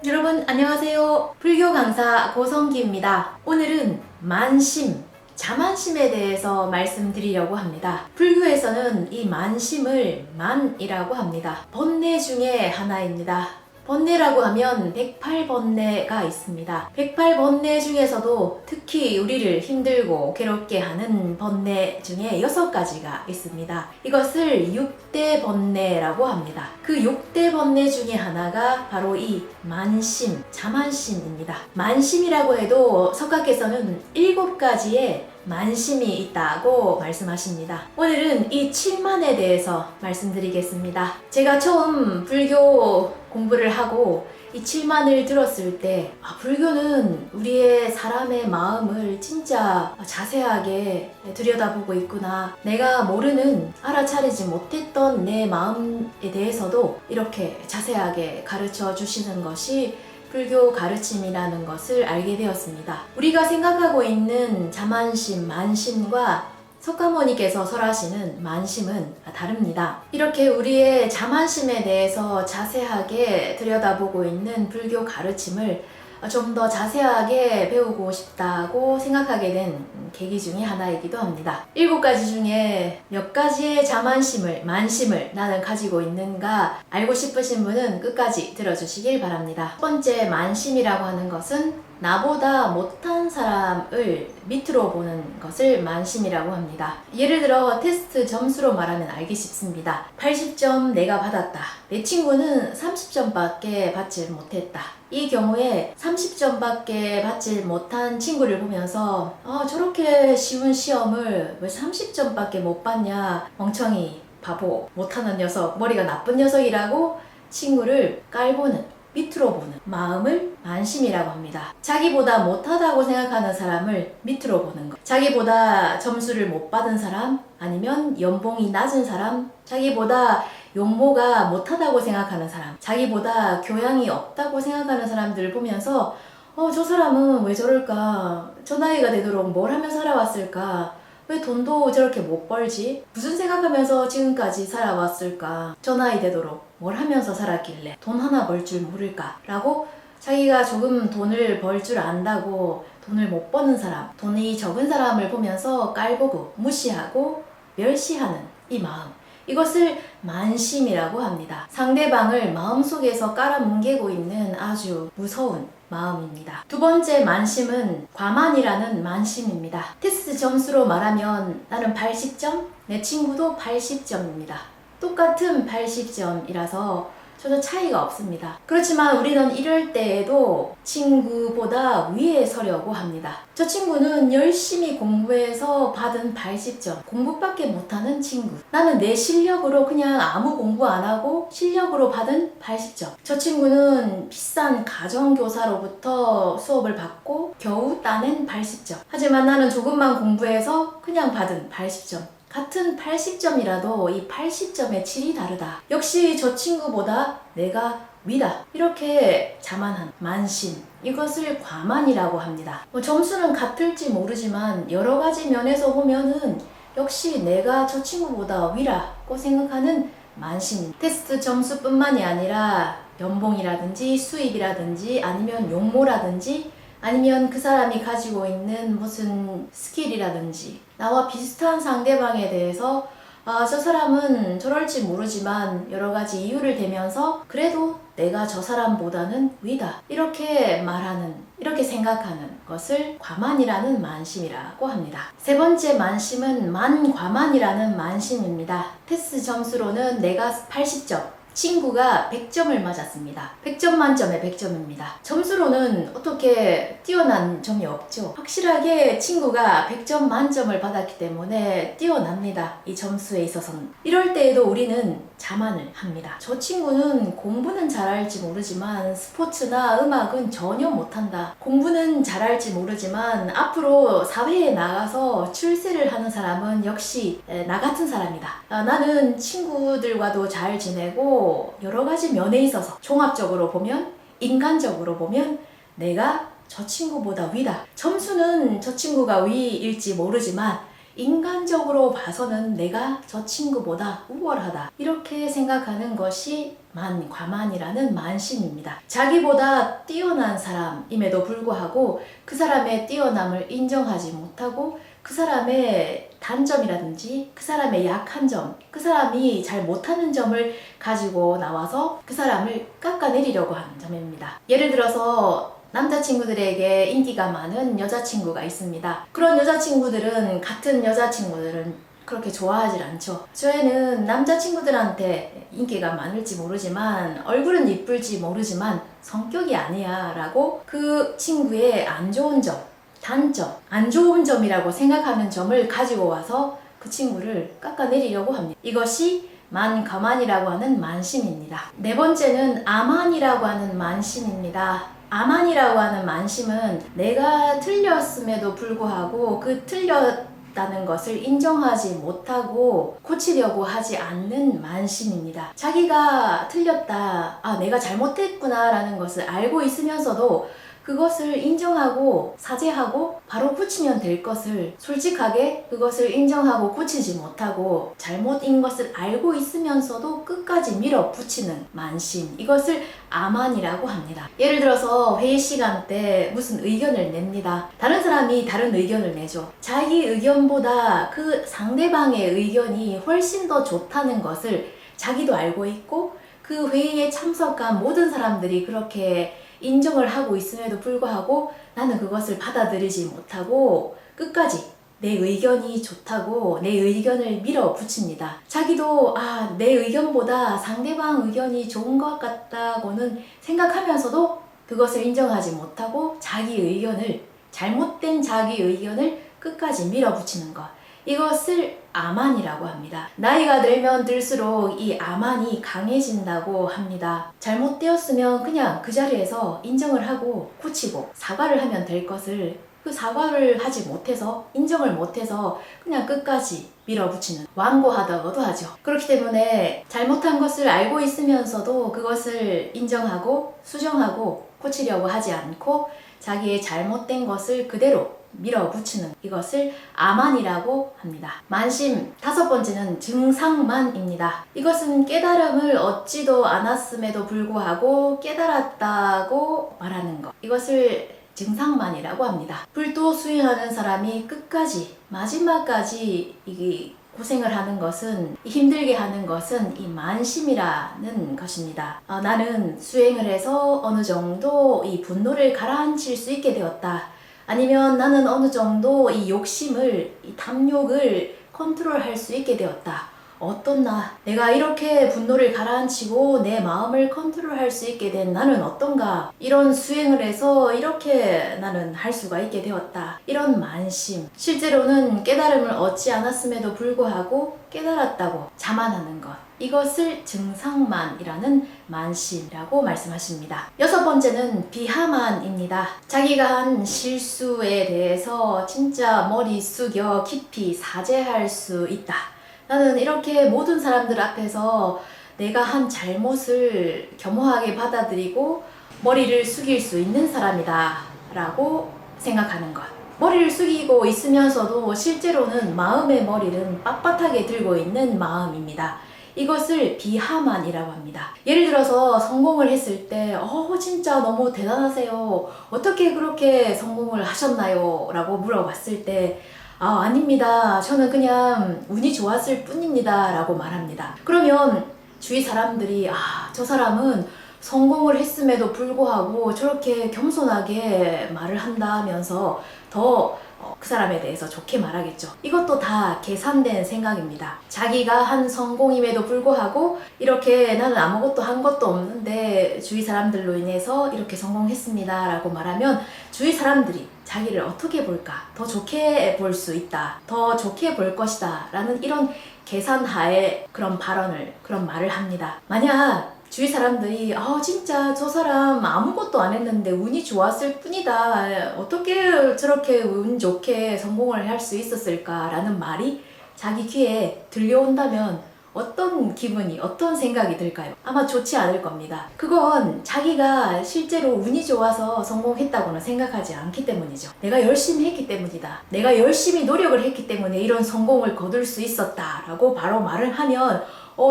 여러분 안녕하세요. 불교 강사 고성기입니다. 오늘은 만심, 자만심에 대해서 말씀드리려고 합니다. 불교에서는 이 만심을 만이라고 합니다. 번뇌 중에 하나입니다. 번뇌라고 하면 108번뇌가 있습니다. 108번뇌 중에서도 특히 우리를 힘들고 괴롭게 하는 번뇌 중에 6가지가 있습니다. 이것을 6대 번뇌라고 합니다. 그 6대 번뇌 중에 하나가 바로 이 만심, 자만심입니다. 만심이라고 해도 석가께서는 7가지의 만심이 있다고 말씀하십니다. 오늘은 이 7만에 대해서 말씀드리겠습니다. 제가 처음 불교 공부를 하고 이 7만을 들었을 때 불교는 우리의 사람의 마음을 진짜 자세하게 들여다보고 있구나. 내가 모르는, 알아차리지 못했던 내 마음에 대해서도 이렇게 자세하게 가르쳐 주시는 것이 불교 가르침이라는 것을 알게 되었습니다. 우리가 생각하고 있는 자만심, 만심과 석가모니께서 설하시는 만심은 다릅니다. 이렇게 우리의 자만심에 대해서 자세하게 들여다보고 있는 불교 가르침을 좀 더 자세하게 배우고 싶다고 생각하게 된 계기 중에 하나이기도 합니다. 7가지 중에 몇 가지의 자만심을, 만심을 나는 가지고 있는가 알고 싶으신 분은 끝까지 들어주시길 바랍니다. 첫 번째 만심이라고 하는 것은 나보다 못한 사람을 밑으로 보는 것을 만심이라고 합니다. 예를 들어 테스트 점수로 말하면 알기 쉽습니다. 80점 내가 받았다. 내 친구는 30점밖에 받지 못했다. 이 경우에 30점밖에 받지 못한 친구를 보면서 저렇게 쉬운 시험을 왜 30점밖에 못 받냐, 멍청이, 바보, 못하는 녀석, 머리가 나쁜 녀석이라고 친구를 깔보는, 밑으로 보는 마음을 만심이라고 합니다. 자기보다 못하다고 생각하는 사람을 밑으로 보는 것. 자기보다 점수를 못 받은 사람, 아니면 연봉이 낮은 사람, 자기보다 용모가 못하다고 생각하는 사람, 자기보다 교양이 없다고 생각하는 사람들을 보면서 저 사람은 왜 저럴까? 저 나이가 되도록 뭘 하며 살아왔을까? 왜 돈도 저렇게 못 벌지? 무슨 생각하면서 지금까지 살아왔을까? 저 나이 되도록 뭘 하면서 살았길래 돈 하나 벌 줄 모를까? 라고 자기가 조금 돈을 벌 줄 안다고 돈을 못 버는 사람, 돈이 적은 사람을 보면서 깔보고 무시하고 멸시하는 이 마음, 이것을 만심이라고 합니다. 상대방을 마음속에서 깔아뭉개고 있는 아주 무서운 마음입니다. 두 번째 만심은 과만이라는 만심입니다. 테스트 점수로 말하면 나는 80점, 내 친구도 80점입니다. 똑같은 80점이라서 전혀 차이가 없습니다. 그렇지만 우리는 이럴 때에도 친구보다 위에 서려고 합니다. 저 친구는 열심히 공부해서 받은 80점, 공부밖에 못하는 친구. 나는 내 실력으로 그냥 아무 공부 안 하고 실력으로 받은 80점. 저 친구는 비싼 가정교사로부터 수업을 받고 겨우 따낸 80점. 하지만 나는 조금만 공부해서 그냥 받은 80점. 같은 80점이라도 이 80점의 질이 다르다. 역시 저 친구보다 내가 위다. 이렇게 자만한 만심, 이것을 과만이라고 합니다. 점수는 같을지 모르지만 여러 가지 면에서 보면은 역시 내가 저 친구보다 위라고 생각하는 만심. 테스트 점수뿐만이 아니라 연봉이라든지 수입이라든지 아니면 용모라든지 아니면 그 사람이 가지고 있는 무슨 스킬이라든지 나와 비슷한 상대방에 대해서 저 사람은 저럴지 모르지만 여러 가지 이유를 대면서 그래도 내가 저 사람보다는 위다, 이렇게 말하는, 이렇게 생각하는 것을 과만이라는 만심이라고 합니다. 세 번째 만심은 만과만이라는 만심입니다. 테스트 점수로는 내가 80점, 친구가 100점을 맞았습니다. 100점 만점에 100점입니다. 점수로는 어떻게 뛰어난 점이 없죠. 확실하게 친구가 100점 만점을 받았기 때문에 뛰어납니다. 이 점수에 있어서는. 이럴 때에도 우리는 자만을 합니다. 저 친구는 공부는 잘할지 모르지만 스포츠나 음악은 전혀 못한다. 공부는 잘할지 모르지만 앞으로 사회에 나가서 출세를 하는 사람은 역시 나 같은 사람이다. 나는 친구들과도 잘 지내고 여러 가지 면에 있어서 종합적으로 보면, 인간적으로 보면 내가 저 친구보다 위다. 점수는 저 친구가 위일지 모르지만 인간적으로 봐서는 내가 저 친구보다 우월하다 이렇게 생각하는 것이 과만이라는 만심입니다. 자기보다 뛰어난 사람임에도 불구하고 그 사람의 뛰어남을 인정하지 못하고 그 사람의 단점이라든지 그 사람의 약한 점, 그 사람이 잘 못하는 점을 가지고 나와서 그 사람을 깎아내리려고 하는 점입니다. 예를 들어서 남자친구들에게 인기가 많은 여자친구가 있습니다. 그런 여자친구들은 같은 여자친구들은 그렇게 좋아하지 않죠. 저희는 남자친구들한테 인기가 많을지 모르지만 얼굴은 이쁠지 모르지만 성격이 아니야 라고 그 친구의 안 좋은 점, 단점, 안 좋은 점이라고 생각하는 점을 가지고 와서 그 친구를 깎아내리려고 합니다. 이것이 가만이라고 하는 만심입니다. 네 번째는 아만이라고 하는 만심입니다. 아만이라고 하는 만심은 내가 틀렸음에도 불구하고 그 틀렸다는 것을 인정하지 못하고 고치려고 하지 않는 만심입니다. 자기가 틀렸다, 내가 잘못했구나 라는 것을 알고 있으면서도 그것을 인정하고 사죄하고 바로 고치면 될 것을 솔직하게 그것을 인정하고 고치지 못하고 잘못인 것을 알고 있으면서도 끝까지 밀어붙이는 만심, 이것을 아만이라고 합니다. 예를 들어서 회의 시간 때 무슨 의견을 냅니다. 다른 사람이 다른 의견을 내죠. 자기 의견보다 그 상대방의 의견이 훨씬 더 좋다는 것을 자기도 알고 있고 그 회의에 참석한 모든 사람들이 그렇게 인정을 하고 있음에도 불구하고 나는 그것을 받아들이지 못하고 끝까지 내 의견이 좋다고 내 의견을 밀어붙입니다. 자기도 내 의견보다 상대방 의견이 좋은 것 같다고는 생각하면서도 그것을 인정하지 못하고 자기 의견을, 잘못된 자기 의견을 끝까지 밀어붙이는 것, 이것을 아만이라고 합니다. 나이가 들면 들수록 이 아만이 강해진다고 합니다. 잘못되었으면 그냥 그 자리에서 인정을 하고 고치고 사과를 하면 될 것을 그 사과를 하지 못해서, 인정을 못해서 그냥 끝까지 밀어붙이는, 완고하다고도 하죠. 그렇기 때문에 잘못한 것을 알고 있으면서도 그것을 인정하고 수정하고 고치려고 하지 않고 자기의 잘못된 것을 그대로 밀어붙이는, 이것을 아만이라고 합니다. 만심 다섯 번째는 증상만입니다. 이것은 깨달음을 얻지도 않았음에도 불구하고 깨달았다고 말하는 것, 이것을 증상만이라고 합니다. 불도 수행하는 사람이 끝까지 마지막까지 이 고생을 하는 것은, 힘들게 하는 것은 이 만심이라는 것입니다. 나는 수행을 해서 어느 정도 이 분노를 가라앉힐 수 있게 되었다. 아니면 나는 어느 정도 이 욕심을, 이 탐욕을 컨트롤할 수 있게 되었다. 어떤 내가 이렇게 분노를 가라앉히고 내 마음을 컨트롤할 수 있게 된 나는 어떤가? 이런 수행을 해서 이렇게 나는 할 수가 있게 되었다. 이런 만심. 실제로는 깨달음을 얻지 않았음에도 불구하고 깨달았다고 자만하는 것. 이것을 증상만이라는 만심이라고 말씀하십니다. 여섯 번째는 비하만입니다. 자기가 한 실수에 대해서 진짜 머리 숙여 깊이 사죄할 수 있다. 나는 이렇게 모든 사람들 앞에서 내가 한 잘못을 겸허하게 받아들이고 머리를 숙일 수 있는 사람이다 라고 생각하는 것. 머리를 숙이고 있으면서도 실제로는 마음의 머리는 빳빳하게 들고 있는 마음입니다. 이것을 비하만이라고 합니다. 예를 들어서 성공을 했을 때 진짜 너무 대단하세요. 어떻게 그렇게 성공을 하셨나요? 라고 물어봤을 때 아닙니다. 저는 그냥 운이 좋았을 뿐입니다. 라고 말합니다. 그러면 주위 사람들이 저 사람은 성공을 했음에도 불구하고 저렇게 겸손하게 말을 한다면서 더 그 사람에 대해서 좋게 말하겠죠. 이것도 다 계산된 생각입니다. 자기가 한 성공임에도 불구하고 이렇게 나는 아무것도 한 것도 없는데 주위 사람들로 인해서 이렇게 성공했습니다 라고 말하면 주위 사람들이 자기를 어떻게 볼까? 더 좋게 볼 수 있다. 더 좋게 볼 것이다. 라는 이런 계산하에 그런 말을 합니다. 만약 주위 사람들이 진짜 저 사람 아무것도 안 했는데 운이 좋았을 뿐이다. 어떻게 저렇게 운 좋게 성공을 할 수 있었을까? 라는 말이 자기 귀에 들려온다면 어떤 기분이, 어떤 생각이 들까요? 아마 좋지 않을 겁니다. 그건 자기가 실제로 운이 좋아서 성공했다고는 생각하지 않기 때문이죠. 내가 열심히 했기 때문이다. 내가 열심히 노력을 했기 때문에 이런 성공을 거둘 수 있었다 라고 바로 말을 하면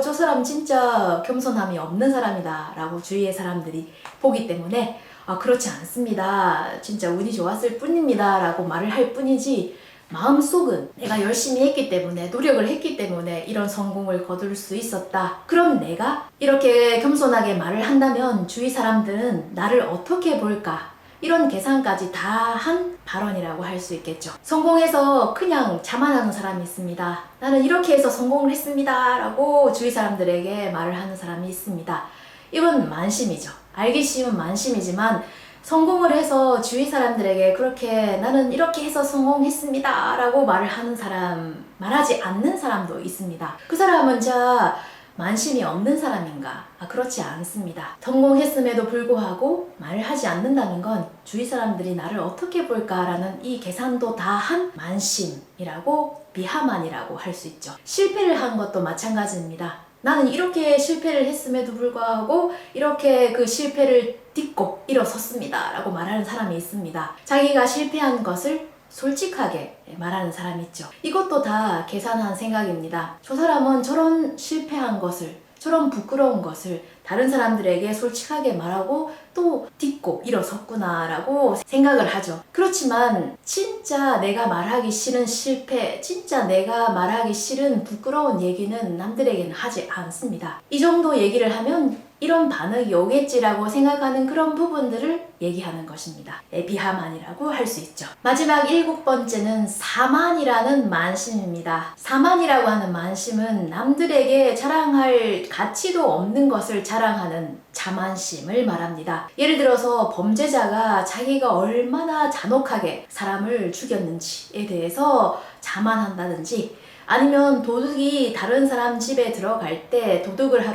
저 사람 진짜 겸손함이 없는 사람이다 라고 주위의 사람들이 보기 때문에 그렇지 않습니다. 진짜 운이 좋았을 뿐입니다 라고 말을 할 뿐이지, 마음속은 내가 열심히 했기 때문에, 노력을 했기 때문에 이런 성공을 거둘 수 있었다. 그럼 내가 이렇게 겸손하게 말을 한다면 주위 사람들은 나를 어떻게 볼까? 이런 계산까지 다 한 발언이라고 할 수 있겠죠. 성공해서 그냥 자만하는 사람이 있습니다. 나는 이렇게 해서 성공을 했습니다 라고 주위 사람들에게 말을 하는 사람이 있습니다. 이건 만심이죠. 알기 쉬운 만심이지만 성공을 해서 주위 사람들에게 그렇게 나는 이렇게 해서 성공했습니다 라고 말을 하는 사람, 말하지 않는 사람도 있습니다. 그 사람은 자 만심이 없는 사람인가? 그렇지 않습니다. 성공했음에도 불구하고 말을 하지 않는다는 건 주위 사람들이 나를 어떻게 볼까라는 이 계산도 다 한 만심이라고, 비하만이라고 할 수 있죠. 실패를 한 것도 마찬가지입니다. 나는 이렇게 실패를 했음에도 불구하고 이렇게 그 실패를 딛고 일어섰습니다 라고 말하는 사람이 있습니다. 자기가 실패한 것을 솔직하게 말하는 사람이 있죠. 이것도 다 계산한 생각입니다. 저 사람은 저런 실패한 것을, 저런 부끄러운 것을 다른 사람들에게 솔직하게 말하고 또 딛고 일어섰구나 라고 생각을 하죠. 그렇지만 진짜 내가 말하기 싫은 실패, 진짜 내가 말하기 싫은 부끄러운 얘기는 남들에게는 하지 않습니다. 이 정도 얘기를 하면 이런 반응이 오겠지라고 생각하는 그런 부분들을 얘기하는 것입니다. 비하만이라고 할 수 있죠. 마지막 7번째는 사만이라는 만심입니다. 사만이라고 하는 만심은 남들에게 자랑할 가치도 없는 것을 자랑하는 자만심을 말합니다. 예를 들어서 범죄자가 자기가 얼마나 잔혹하게 사람을 죽였는지에 대해서 자만한다든지, 아니면 도둑이 다른 사람 집에 들어갈 때 도둑질을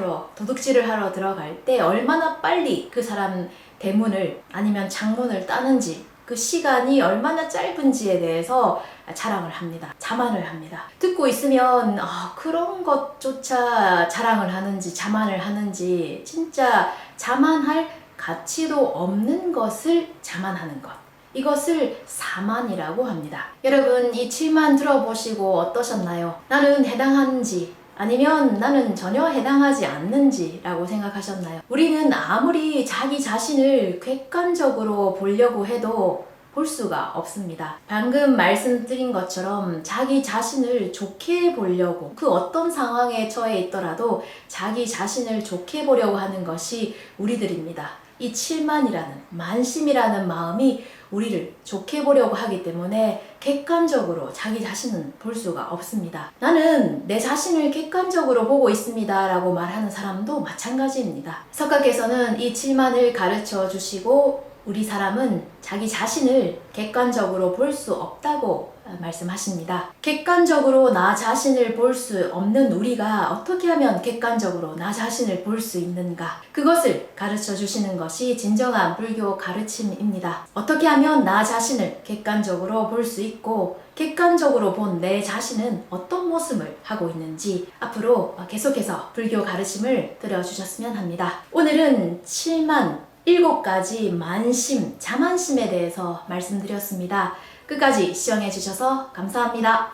하러 들어갈 때 얼마나 빨리 그 사람 대문을 아니면 창문을 따는지, 그 시간이 얼마나 짧은지에 대해서 자랑을 합니다. 자만을 합니다. 듣고 있으면 그런 것조차 자랑을 하는지 자만을 하는지, 진짜 자만할 가치도 없는 것을 자만하는 것, 이것을 사만이라고 합니다. 여러분, 이 7만 들어보시고 어떠셨나요? 나는 해당하는지 아니면 나는 전혀 해당하지 않는지 라고 생각하셨나요? 우리는 아무리 자기 자신을 객관적으로 보려고 해도 볼 수가 없습니다. 방금 말씀드린 것처럼 자기 자신을 좋게 보려고, 그 어떤 상황에 처해 있더라도 자기 자신을 좋게 보려고 하는 것이 우리들입니다. 이 7만이라는 만심이라는 마음이 우리를 좋게 보려고 하기 때문에 객관적으로 자기 자신은 볼 수가 없습니다. 나는 내 자신을 객관적으로 보고 있습니다 라고 말하는 사람도 마찬가지입니다. 석가께서는 이 7만을 가르쳐 주시고 우리 사람은 자기 자신을 객관적으로 볼 수 없다고 말씀하십니다. 객관적으로 나 자신을 볼 수 없는 우리가 어떻게 하면 객관적으로 나 자신을 볼 수 있는가? 그것을 가르쳐 주시는 것이 진정한 불교 가르침입니다. 어떻게 하면 나 자신을 객관적으로 볼 수 있고, 객관적으로 본 내 자신은 어떤 모습을 하고 있는지 앞으로 계속해서 불교 가르침을 들어주셨으면 합니다. 오늘은 7가지 만심, 자만심에 대해서 말씀드렸습니다. 끝까지 시청해 주셔서 감사합니다.